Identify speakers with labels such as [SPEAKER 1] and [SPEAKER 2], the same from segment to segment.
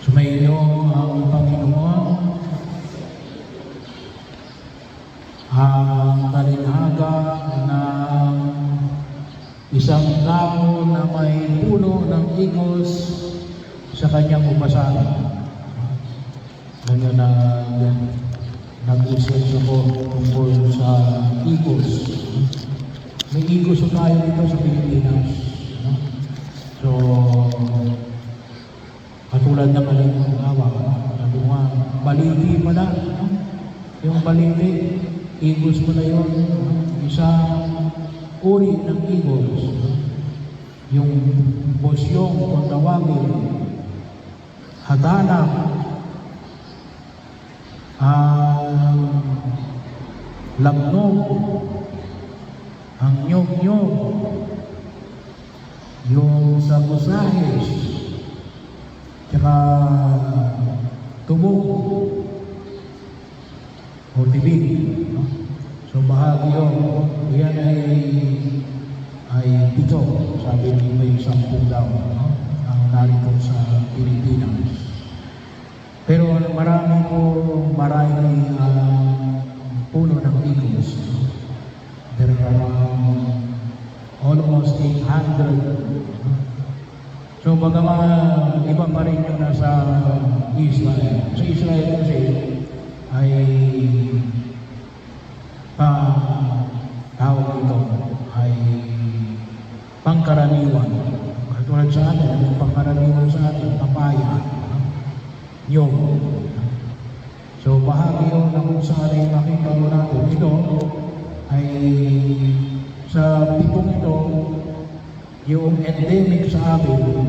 [SPEAKER 1] Sumainyo ang Panginoon, ang kalinhaga ng isang tao na may puno ng igos sa kanyang ubasan. Ngayon na nag-research ako tungkol sa igos. May igos tayo dito sa Pilipinas. So, katulad ng halimbawa, sabi mo nga, baliti pala. Yung baliti, igos mo na yun. Isang uri ng igos. Yung bosyong kung tawagin, hadana, lamnog, ang nyog-nyog, yung sabusahes, tsaka tubog o tibig. So bahagi yun, yan ay pito, sabi ni may 10 daw ang narito sa Pilipinas. Pero marami puno ng igos. There are almost 800. So bagaman iba pa rin yung nasa Israel. Sa Israel kasi ay tawag ito ay pangkaraniwan. Katulad sa atin, yung pangkaraniwan sa atin, papaya, nyog. So bahagi yun na kung saan ay makita mo natin. Ito ay sa pitong ito, yung endemic sa amin,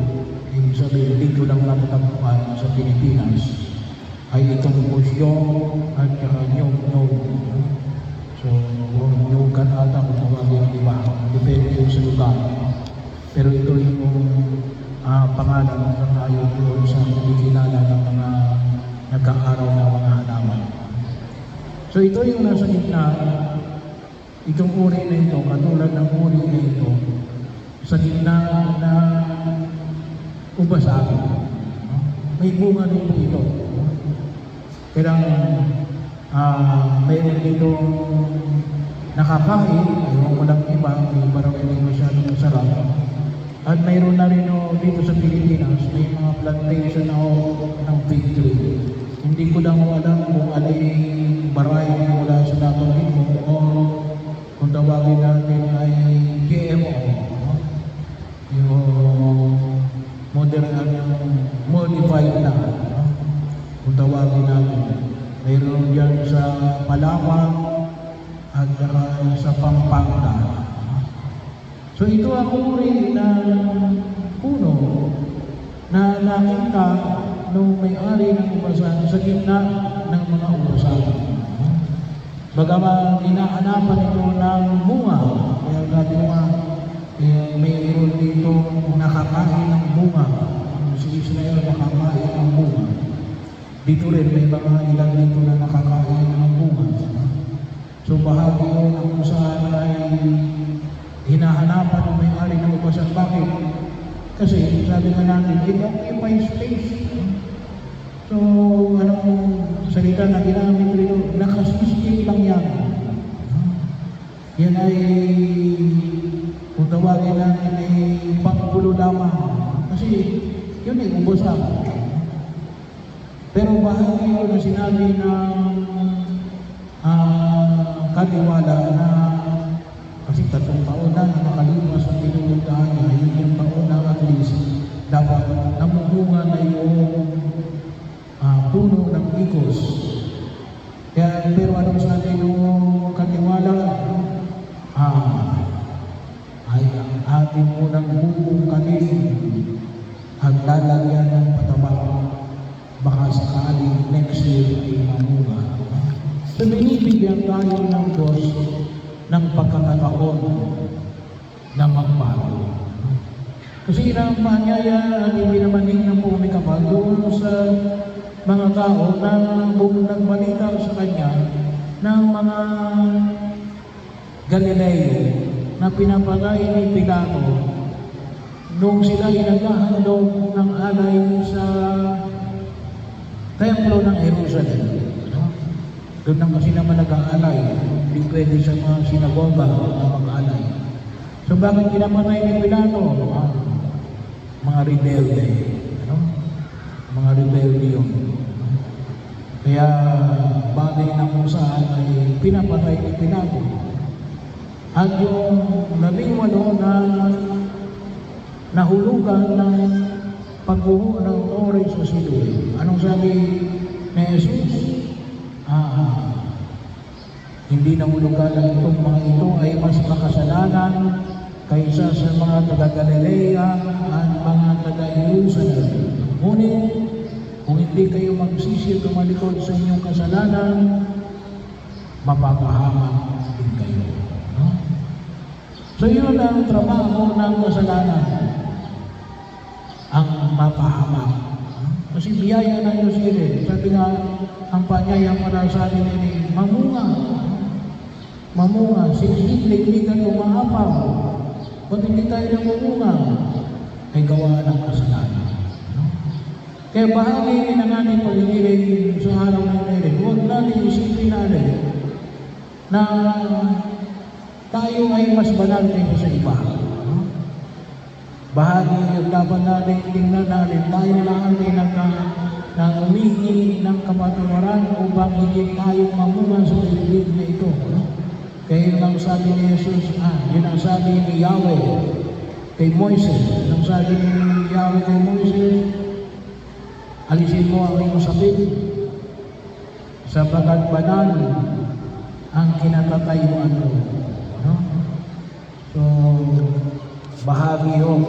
[SPEAKER 1] ibig sabihin, dito lang natatagpuan sa Pilipinas, ay itong bosyong at nyog-nyog. So, nyugan ata kung tawagin ang iba, depende yung sa lugar. Pero ito yung pangalan na tayo doon sa kinikilala ng mga nagkaaraw na mga halaman. So, ito yung nasa gitna, itong uri na ito, katulad ng uri na ito, sa gitna na ubasan, may bunga nito ito. Pero mayroon dito nakakain, ayaw ko lang iba, may parang hindi masyadong masarap. At mayroon na rin dito sa Pilipinas, may mga plantation ng fig tree. Hindi ko lang alam kung ano yung variety mula sa nabanggit mo o kung tawagin natin ay GMO. Yung modified na, kung tawagin natin. Mayroon yan sa Palawan at sa Pampanga. So ito ang uri ng puno na nakita nung may-ari ng ubasan sa gitna ng mga ubasan. Bagaman inahanapan ito ng bunga, kaya sabi mo nga, mayroon dito nakakain ng bunga. Si Israel nakakain ng bunga. Dito rin may mga ilang dito na nakakain ng bunga. So bahagi yun ang kung saan ay hinahanapan ng may-ari ng ubasan. Bakit? Kasi sabi nga natin, it occupies space. So anong salita na ginamit rin, nakasisip lang yan. Yan ay kung tawagin natin ay panggulo lamang. Kasi yun ay ubusan. Pero bahagi yun na sinabi ng katiwala na kasi 3 taon na nakalipas ang pinuntahan niya, yung taon na at least dapat namumunga na yung puno ng igos. Kaya pero anong sabi ng katiwala? Ay ang ating unang buong kanin at lalagyan ng pataba, baka sakaling next year ay mamunga. So binibigyan tayo ng Diyos ng pagkakataon na magbago. Kasi ang panyaya at hindi naman ng pumikapal doon sa mga tao na nagbalita sa kanya ng mga Galileo na pinapagay ni Pilato nung sila naghahandog ng alay sa templo ng Jerusalem. No? Doon lang kasi naman nag-aalay. Hindi pwede sa mga sinagoga na mag-aalay. So bakit kinamatay ni Pilato? Mga rebelde. Ano? Mga rebelde yun. Kaya bagay na kung saan ay pinapatay ni Pilato. At yung 18 na nahulugan ng pagbuho ng oray sa siluwe. Anong sabi ni Jesus? Hindi nahulugan na itong mga ito ay mas makasalanan kaysa sa mga taga-Galilea at mga taga-Jerusalem. Ngunit, kung hindi kayo magsisi at tumalikod sa inyong kasalanan, mapapahamak din kayo. No? So yun ang trabaho ng kasalanan, ang mapahamak. Kasi biyaya ng Diyos yun. Sabi nga, ang panyaya para sa atin ay mamunga. Mamunga, sinig-ligligan umaapaw. Kung hindi tayo namumunga, ay gawa ng kasalanan. No? Kaya bahagi rin ang ating pag-inig sa araw ng ngayon. Huwag natin isipin natin na tayo ay mas banal kaysa sa iba. No? Bahagi yung dapat natin tingnan natin, tayo lang ay umihingi ng kapatawaran upang hindi tayo mamunga sa bibig na ito. No? Kaya yun ang sabi ni Jesus, yun ang sabi ni Yahweh kay Moises. Yun ang sabi ni Yahweh kay Moises, alisin mo ang iyong sapit sapagkat banal ang kinatatayuan mo. No? So, bahagi yun.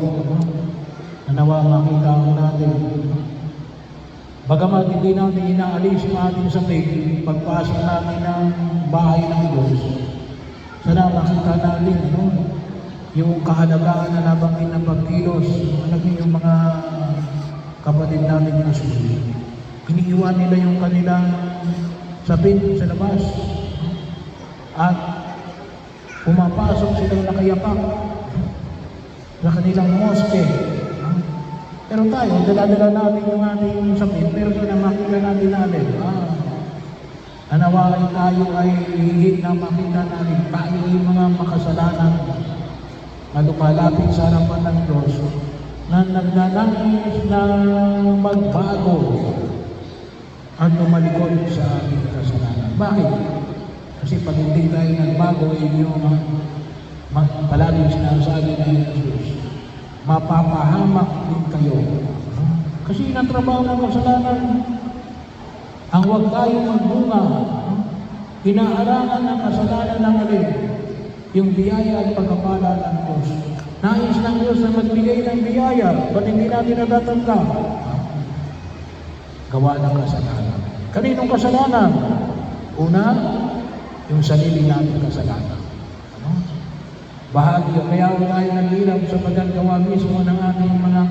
[SPEAKER 1] Na nawa makita natin. Bagamat hindi natin inaalis ang ating sapit, pagpasok natin ng bahay ng Diyos, sana makita natin yung kahalagaan na nabanggit ng pagkilos. Yung mga kapatid natin na susunod. Iniiwan nila yung kanilang sapit sa labas. At pumapasok silang nakayapak sa kanilang moske. Pero tayo, dala-dala natin yung ating sapit, pero sana makita natin anawain tayo ay higit na makita natin tayo yung mga makasalanan na lumalapit sa harapan ng Diyos na nagnanais na magbago at tumalikod sa ating kasalanan. Bakit? Kasi pag hindi tayo nagbago, yung palaging sinasabi ng Jesus, mapapahamak din kayo. Kasi natrabaho ng kasalanan, ang huwag tayong magbunga, hinaharangan ng kasalanan ng alin, yung biyaya at pagkapala ng Diyos. Nais ng Diyos na magbigay ng biyaya, ba't hindi natin natatanggap? Gawa ng kasalanan. Kaninong kasalanan? Una, yung sarili natin kasalanan. Bahagi, kaya tayo naghirap sa paggawa mismo ng ating mga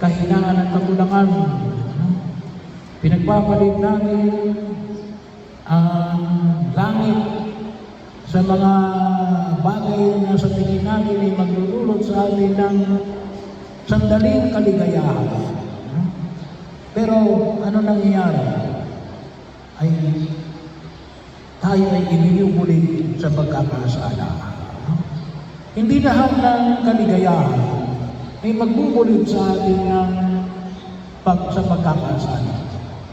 [SPEAKER 1] kahinaan at kakulangan. Pinagpapalit natin ang langit sa mga bagay na sa tingin natin ay maglululot sa atin ng sandaling kaligayahan. Pero ano nangyayari? Ay tayo ay iniubulit sa pagkakasala. Hindi lahat ng kaligayahan ay magbubulit sa atin ng sa pagkakasala.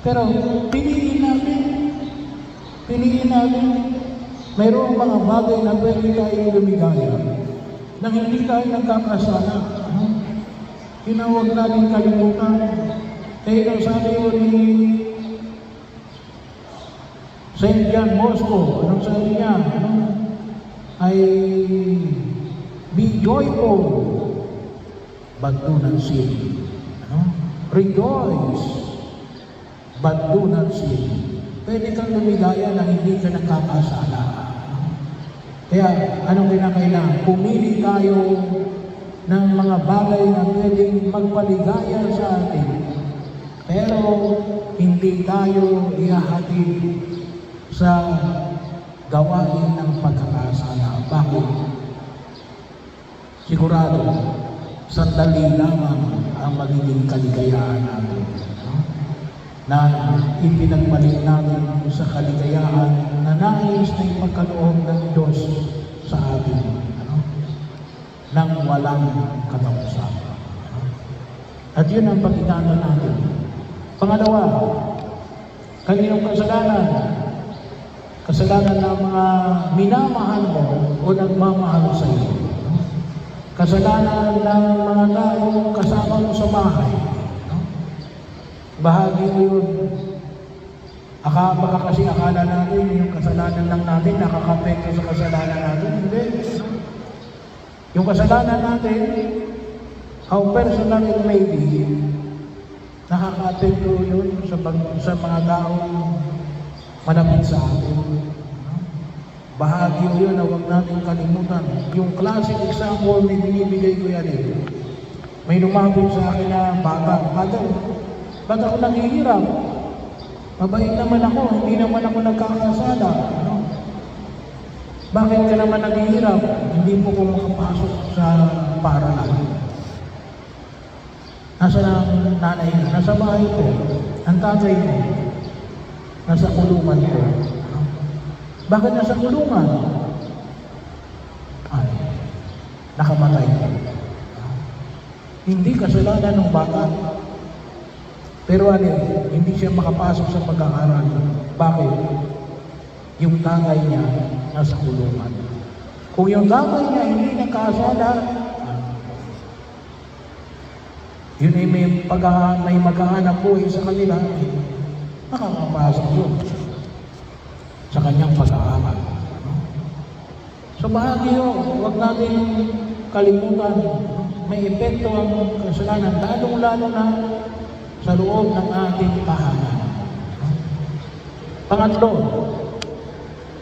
[SPEAKER 1] Pero piliin natin, mayroong mga bagay na pwede tayong lumigaya na hindi tayo nagkakasala. Tinawag natin kalimutan. Kaya ang sabi ko ni St. John Bosco, anong sabi niya? Ay be joyful, but do not sin. Rejoice, but do not sin. Pwede kang lumigaya na hindi ka nakakasala. Kaya, anong kinakailangan? Pumili tayo ng mga bagay na pwedeng magpaligaya sa atin. Pero, hindi tayo ihahatid sa gawain ng pagkakasala. Bakit? Sigurado, sandali lamang ang magiging kaligayahan natin. na ipinagmaling natin sa kaligayahan na nais na ipagkaloob ng Diyos sa atin, nang walang katapusan. At yun ang pag-ingatan natin. Pangalawa, kaninong kasalanan? Kasalanan ng mga minamahal mo o nagmamahal sa iyo. Kasalanan ng mga taong kasama mo sa bahay. Bahagi mo yun. Baka kasi akala natin yung kasalanan lang natin nakakapekto sa kasalanan natin. Hindi. Yung kasalanan natin, how personal it may be, nakaka-apekto yun sa mga taong malapit sa atin. Bahagi yun na huwag natin kalimutan. Yung classic example na binibigay ko yan eh. May lumapit sa akin na bata. Ba't ako naghihirap? Mabait naman ako, hindi naman ako nagkakasala. Bakit ka naman naghihirap? Hindi mo ko makapasok sa paaralan. Nasa nanay ko, nasa bahay ko, ang tatay ko, nasa kulungan ko. Bakit nasa kulungan? Ay, nakamatay ko. Hindi kasalanan ng bata. Pero hindi siya makapasok sa pag-aaral. Bakit? Yung tatay niya nasa kulungan. Kung yung tatay niya hindi nakasala, yun ay may maghahanap buhay sa kanila, makakapasok yun sa kanyang pag-aaral. So bahagi yun, huwag natin kalimutan, may epekto ang kasalanan, lalong-lalo na sa loob ng ating tahanan. Pangatlo,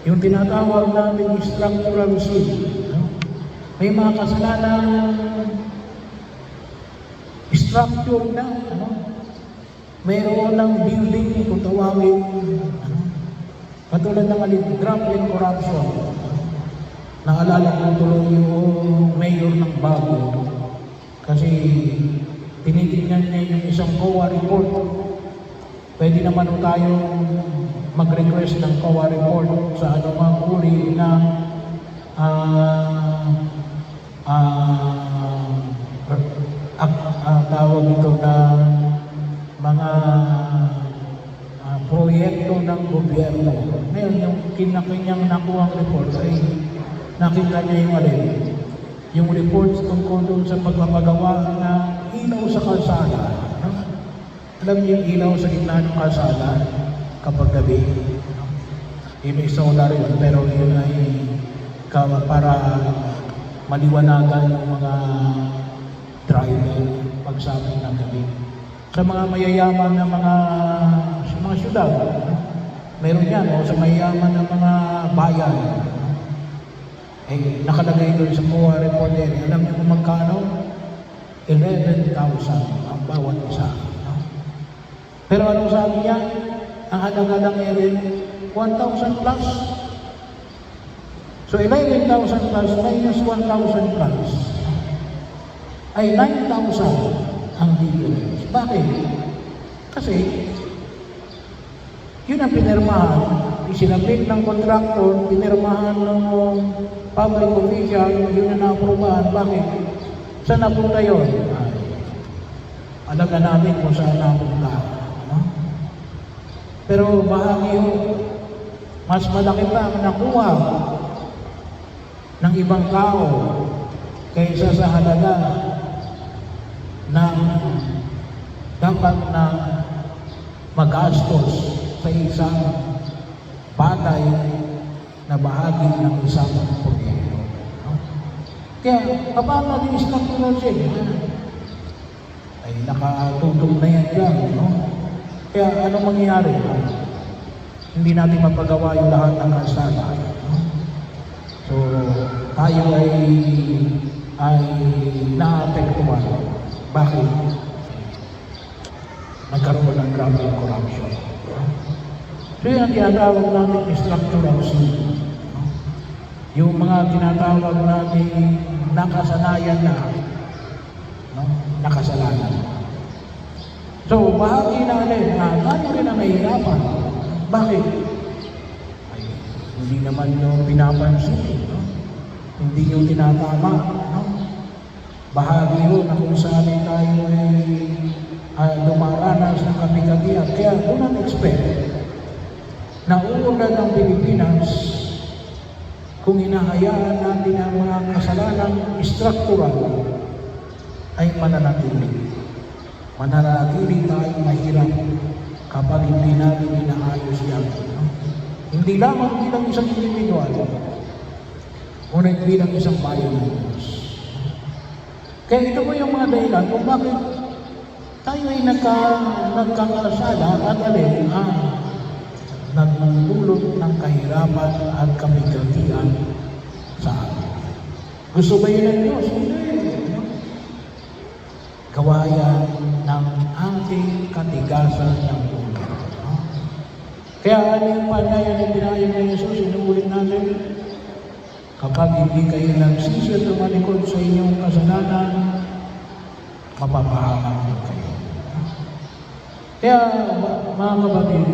[SPEAKER 1] yung tinatawag namin structural sin. May mga kasalanan structure na, mayroon ng building kung tawagin, katulad ng grappling corruption. Naalala ko tuloy yung mayor ng Bago kasi tinitingnan niya yung isang COA report. Pwede naman tayong mag-request ng COA report sa anumang uri ng tawag ito na mga proyekto ng gobyerno. Ngayon, yung kinakanyang nakuhang report ay nakita niya yung yung reports tungkol doon sa pagpapagawa ng ilaw sa kalsada. Alam niyo yung ilaw sa gitna ng kalsada kapag gabi? May solar yun, pero yun ay para maliwanagan ng mga driver pagsapit ng gabi. Sa mga mayayaman na mga syudad, meron yan, o sa mayayaman na mga bayan, nakalagay doon sa COA report yan. Alam niyo kung magkano? 11,000 ang bawat isa. Pero ano sabi niya? Ang halaga lang 1,000 plus. So 11,000 plus minus 1,000 plus ay 9,000 ang difference. Bakit? Kasi yun ang pinirmahan, isinabit ng kontraktor, pinirmahan ng public official, yun ang na-aprobahan. Bakit? Saan napunta yun? Alam na natin kung saan napunta. Pero bahagi yun, mas malaki pa ang nakuha ng ibang tao kaysa sa halaga ng dapat na magastos sa isang bagay na bahagi ng isang proyekto. Kaya, paano natin structural sin? Ay nakatutong na yan dyan. Kaya, anong mangyayari? Hindi natin mapagawa yung lahat ng kalsada. So, tayo ay naapektuhan. Bakit? Nagkaroon ng grabbing corruption. So yun ang tinatawag natin structural sin. Yung mga tinatawag natin nakasanayan na, nakasalanan. So bahagi na tayo rin kahirapan. Bakit? Ay, hindi naman yung pinapansin, no? Hindi yung tinatama, no? Bahagi yun na kung saan tayo ay dumaranas ng kabigabihan. Kaya do not expect na uunlad ng Pilipinas kung hinahayaan natin ang mga kasalanang struktural ay mananatili. Mananatili tayo mahirap kapag hindi natin inaayos yan. No? Hindi lamang bilang isang individual, ngunit bilang isang bayan ng Diyos. Kaya ito po yung mga dahilan kung bakit tayo ay nagkakasala at nagmulot ng kahirapan at kabigabihan sa atin. Gusto ba yun ng Diyos? Hindi. Gawayan ng ating katigasan ng ulo. Kaya ano yung panyayan na pinayag ng Jesus, inuulit natin, kapag hindi kayo nagsisi at tumalikod sa inyong kasalanan, mapapahamak din kayo. Kaya mga kapatid,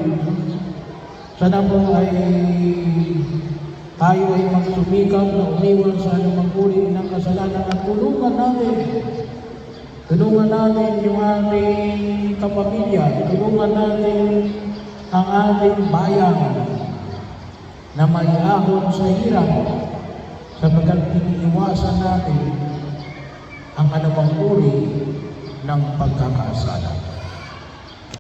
[SPEAKER 1] sana po ay tayo ay magsumikap na umiwan sa anumang uri ng kasalanan at tulungan natin yung ating kapamilya, tulungan natin ang ating bayan na may ahon sa hirap sapagkat iniiwasan natin ang anumang uri ng pagkakasala.